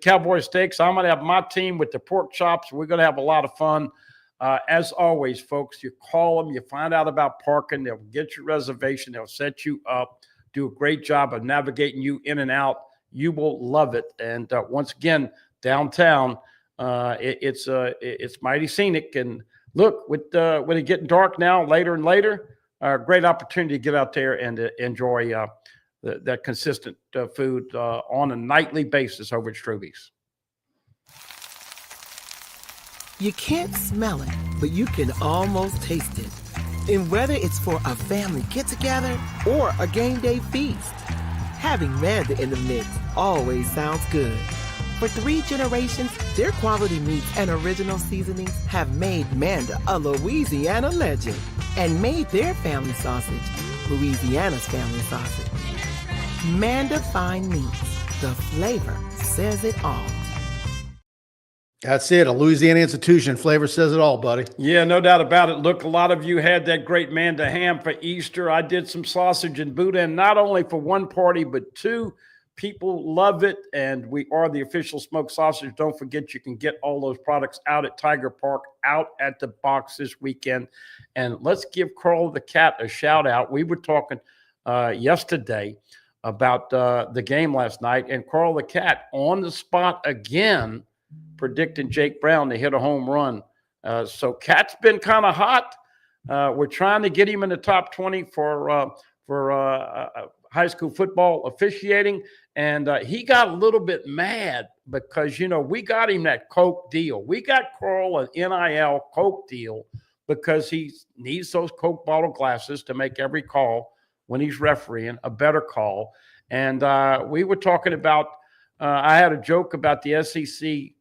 cowboy steaks. I'm going to have my team with the pork chops. We're going to have a lot of fun. As always, folks, you call them, you find out about parking. They'll get your reservation. They'll set you up, do a great job of navigating you in and out. You will love it. And once again, downtown, it's mighty scenic. And look, with it getting dark now, later and later, great opportunity to get out there and enjoy that consistent food on a nightly basis over at Struby's. You can't smell it, but you can almost taste it. And whether it's for a family get-together or a game day feast, having Manda in the mix always sounds good. For 3 generations, their quality meats and original seasonings have made Manda a Louisiana legend and made their family sausage Louisiana's family sausage. Manda Fine Meats, the flavor says it all. That's it. A Louisiana institution. Flavor says it all, buddy. Yeah, no doubt about it. Look, a lot of you had that great Manda ham for Easter. I did some sausage and boudin, not only for one party, but 2. People love it, and we are the official smoked sausage. Don't forget, you can get all those products out at Tiger Park, out at the box this weekend. And let's give Carl the Cat a shout out. We were talking yesterday about the game last night, and Carl the Cat on the spot again, predicting Jake Brown to hit a home run. So Cat's been kind of hot. We're trying to get him in the top 20 for high school football officiating. And he got a little bit mad because, we got him that Coke deal. We got Carl an NIL Coke deal because he needs those Coke bottle glasses to make every call when he's refereeing, a better call. And we were talking about, I had a joke about the SEC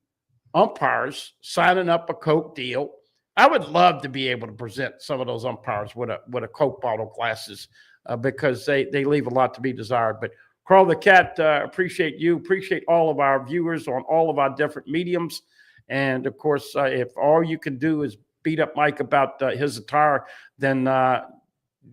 umpires signing up a Coke deal. I would love to be able to present some of those umpires with a Coke bottle glasses because they leave a lot to be desired. But Carl the Cat, appreciate you. Appreciate all of our viewers on all of our different mediums. And, of course, if all you can do is beat up Mike about his attire, then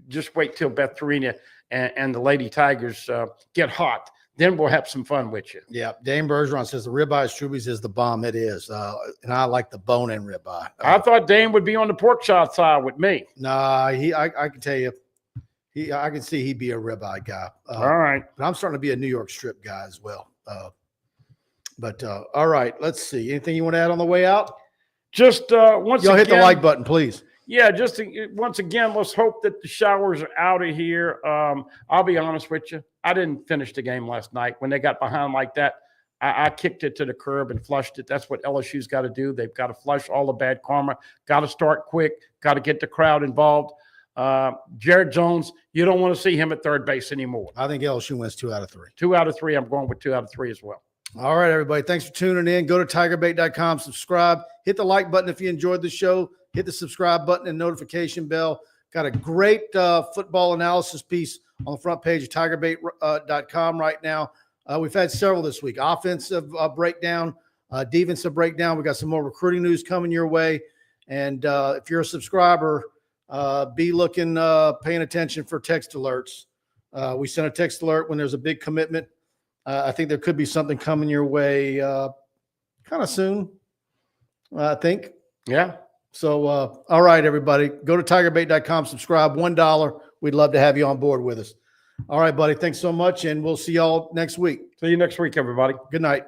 just wait till Beth Farina and the Lady Tigers get hot. Then we'll have some fun with you. Yeah. Dane Bergeron says the ribeye Struby's is the bomb. It is. And I like the bone-in ribeye. I thought Dane would be on the pork chop side with me. Nah, I can tell you, I can see he'd be a ribeye guy. All right. But I'm starting to be a New York strip guy as well. All right, let's see. Anything you want to add on the way out? Just once Y'all again, hit the like button, please. Yeah, once again, let's hope that the showers are out of here. I'll be honest with you. I didn't finish the game last night. When they got behind like that, I kicked it to the curb and flushed it. That's what LSU's got to do. They've got to flush all the bad karma. Got to start quick. Got to get the crowd involved. Jared Jones, you don't want to see him at third base anymore. I think LSU wins 2 out of 3. 2 out of 3. I'm going with 2 out of 3 as well. All right, everybody. Thanks for tuning in. Go to TigerBait.com, subscribe. Hit the like button if you enjoyed the show. Hit the subscribe button and notification bell. Got a great football analysis piece on the front page of TigerBait.com right now. We've had several this week. Offensive breakdown, defensive breakdown. We got some more recruiting news coming your way. And if you're a subscriber, be looking, paying attention for text alerts. We send a text alert when there's a big commitment. I think there could be something coming your way kind of soon, I think. Yeah. So, all right, everybody. Go to TigerBait.com, subscribe, $1. We'd love to have you on board with us. All right, buddy. Thanks so much, and we'll see y'all next week. See you next week, everybody. Good night.